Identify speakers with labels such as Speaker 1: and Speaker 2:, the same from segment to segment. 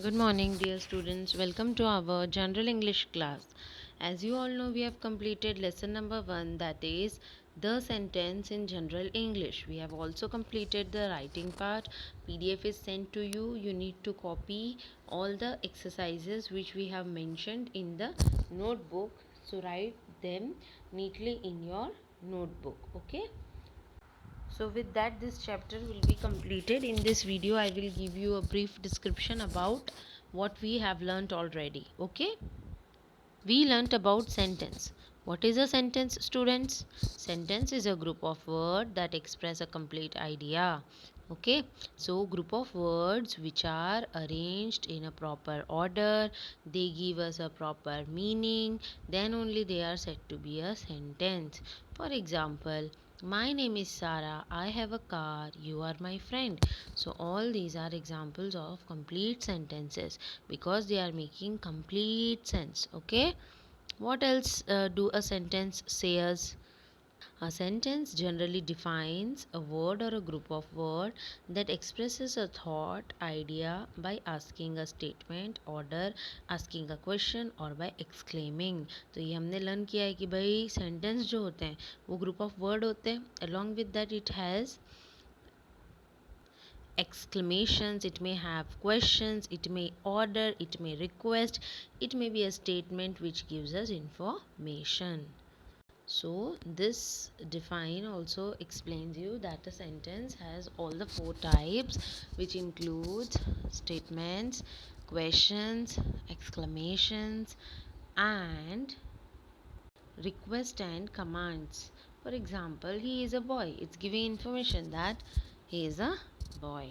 Speaker 1: Good morning, dear students. Welcome to our General English class. As you all know, we have completed lesson number 1, that is the sentence in General English. We have also completed the writing part. PDF is sent to you. You need to copy all the exercises which we have mentioned in the notebook. So write them neatly in your notebook. Okay. So with that, this chapter will be completed. In this video I will give you a brief description about what we have learnt already. Okay, we learnt about sentence. What is a sentence, students? Sentence is a group of words that express a complete idea. Okay, so group of words which are arranged in a proper order, they give us a proper meaning, then only they are said to be a sentence. For example, my name is Sarah, I have a car, you are my friend. So all these are examples of complete sentences because they are making complete sense. Okay, what else do a sentence says? A sentence generally defines a word or a group of words that expresses a thought, idea by asking a statement, order, asking a question or by exclaiming. तो ये हमने learn किया है कि भाई sentence जो होते हैं वो ग्रुप ऑफ वर्ड होते हैं. Along with that it has exclamations, it may have questions, it may order, it may request, it may be a statement which gives us information. So this define also explains you that a sentence has all the 4 types, which includes statements, questions, exclamations and request and commands. For example, he is a boy, it's giving information that he is a boy.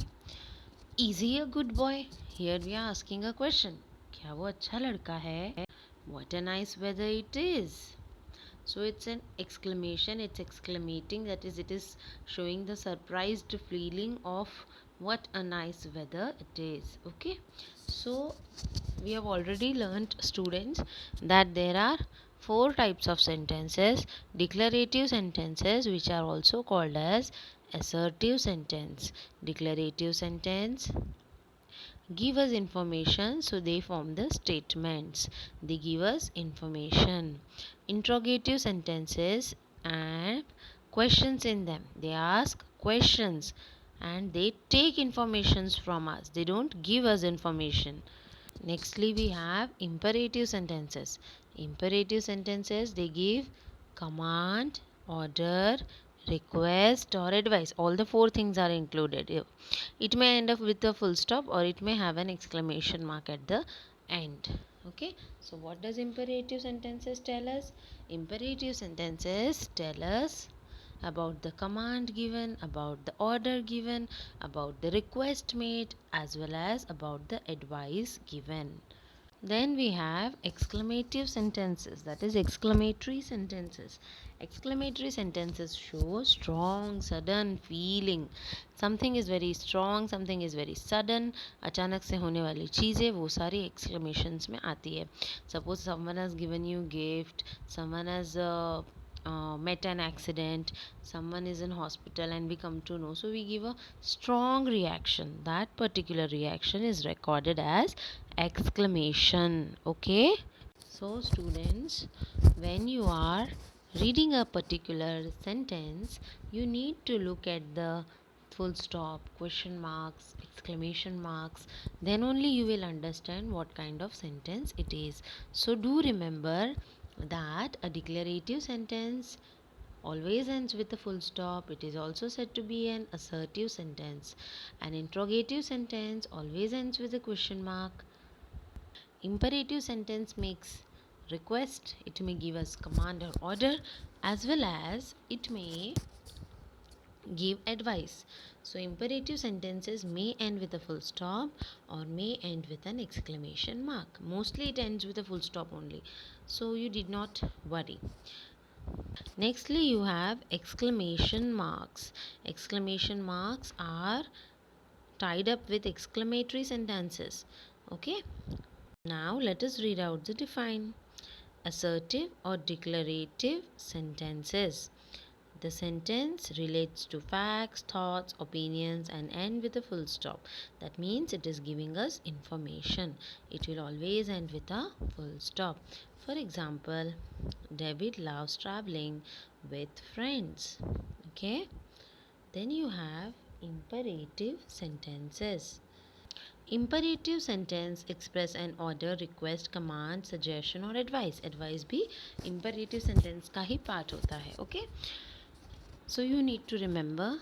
Speaker 1: Is he a good boy? Here we are asking a question. क्या वो अच्छा लड़का है? What a nice weather it is. So it's an exclamation, it's exclamating, that is, it is showing the surprised feeling of what a nice weather it is. Okay, so we have already learnt, students, that there are 4 types of sentences. Declarative sentences, which are also called as assertive sentence. Declarative sentence give us information, so they form the statements. They give us information. Interrogative sentences and questions in them, they ask questions and they take informations from us, they don't give us information. Nextly we have imperative sentences. Imperative sentences, they give command, order, request or advice. All the 4 things are included. It may end up with a full stop or it may have an exclamation mark at the end. Okay, so what does imperative sentences tell us? Imperative sentences tell us about the command given, about the order given, about the request made, as well as about the advice given. Then we have exclamative sentences, that is exclamatory sentences. Exclamatory sentences show strong, sudden feeling. Something is very strong, something is very sudden. अचानक से होने वाली चीज़ें वो सारी exclamations में आती है. Suppose someone has given you gift, someone has met an accident, someone is in hospital and we come to know, so we give a strong reaction. That particular reaction is recorded as exclamation. Okay, so students, when you are reading a particular sentence, you need to look at the full stop, question marks, exclamation marks, then only you will understand what kind of sentence it is. So do remember that a declarative sentence always ends with a full stop. It is also said to be an assertive sentence. An interrogative sentence always ends with a question mark. Imperative sentence makes request, it may give us command or order, as well as it may give advice. So imperative sentences may end with a full stop or may end with an exclamation mark. Mostly it ends with a full stop only, so you did not worry. Nextly you have exclamation marks. Exclamation marks are tied up with exclamatory sentences. Okay, now let us read out the define. Assertive or declarative sentences. The sentence relates to facts, thoughts, opinions and end with a full stop. That means it is giving us information. It will always end with a full stop. For example, David loves traveling with friends. Okay? Then you have imperative sentences. Imperative sentence express an order, request, command, suggestion or advice. Advice भी imperative sentence का ही part होता है. Okay? So you need to remember,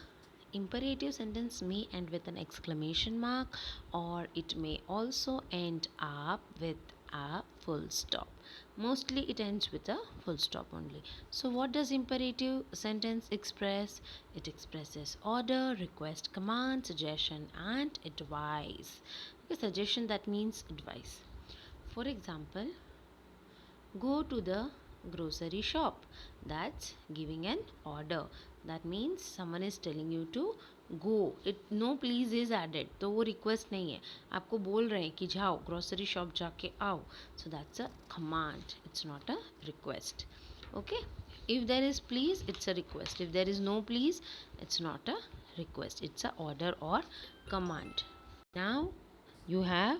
Speaker 1: imperative sentence may end with an exclamation mark or it may also end up with a full stop. Mostly it ends with a full stop only. So what does imperative sentence express? It expresses order, request, command, suggestion and advice. Okay, suggestion, that means advice. For example, go to the grocery shop. That's giving an order. That means someone is telling you to go. It no please is added, तो वो request नहीं है, आपको बोल रहे हैं कि जाओ grocery shop जाके आओ. So that's a command, it's not a request. Okay, if there is please, it's a request. If there is no please, it's not a request, it's a order or command. Now you have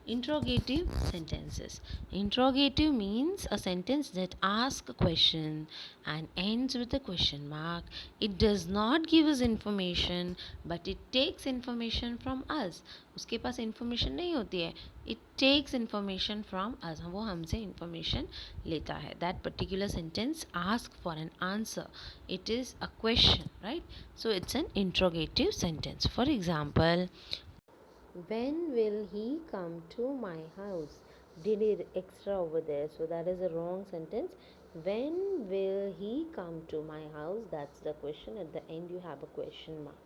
Speaker 1: interrogative sentences. Interrogative means a sentence that asks a question and ends with a question mark. It does not give us information, but it takes information from us. उसके पास information नहीं होती है. It takes information from us. वो हमसे information लेता है. That particular sentence asks for an answer. It is a question, right? So it's an interrogative sentence. For example, when will he come to my house? Did it extra over there, so that is a wrong sentence. When will he come to my house? That's the question. At the end you have a question mark.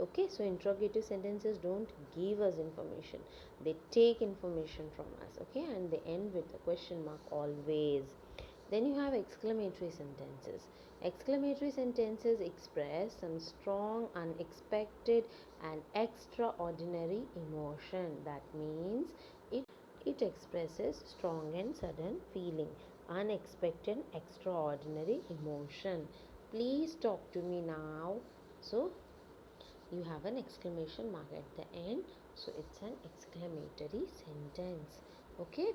Speaker 1: Okay, so interrogative sentences don't give us information, they take information from us. Okay, and they end with a question mark always. Then you have exclamatory sentences. Exclamatory sentences express some strong, unexpected, and extraordinary emotion. That means it expresses strong and sudden feeling, unexpected, extraordinary emotion. Please talk to me now. So you have an exclamation mark at the end, so it's an exclamatory sentence. Okay,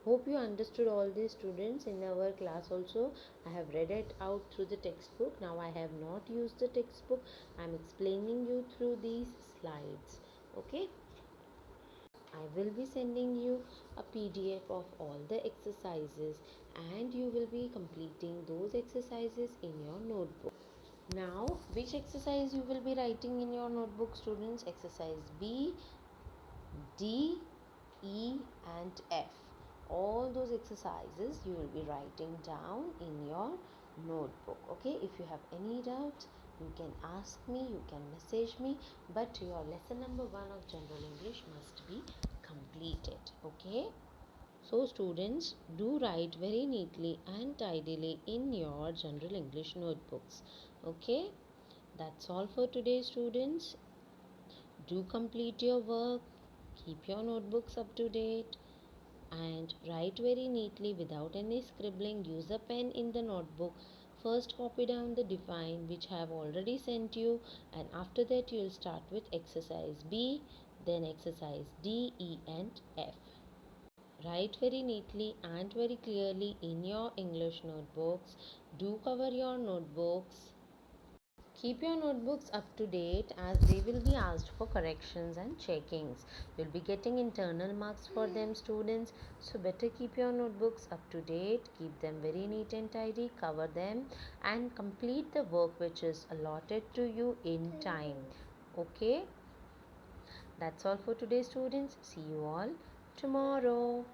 Speaker 1: hope you understood all these, students. In our class also I have read it out through the textbook. Now I have not used the textbook, I'm explaining you through these slides. Okay, I will be sending you a PDF of all the exercises and you will be completing those exercises in your notebook. Now, which exercise you will be writing in your notebook, students? Exercise B, D, E and F. All those exercises you will be writing down in your notebook. Okay, if you have any doubt, you can ask me, you can message me, but your lesson number 1 of General English must be completed. Okay, so students, do write very neatly and tidily in your General English notebooks. Okay, that's all for today, students. Do complete your work, keep your notebooks up to date, and write very neatly without any scribbling. Use a pen in the notebook. First copy down the define, which I have already sent you, and after that you will start with exercise B, then exercise D, E and F. Write very neatly and very clearly in your English notebooks. Do cover your notebooks. Keep your notebooks up to date as they will be asked for corrections and checkings. You'll be getting internal marks for them, students. So better keep your notebooks up to date. Keep them very neat and tidy. Cover them and complete the work which is allotted to you in time. Okay? That's all for today, students. See you all tomorrow.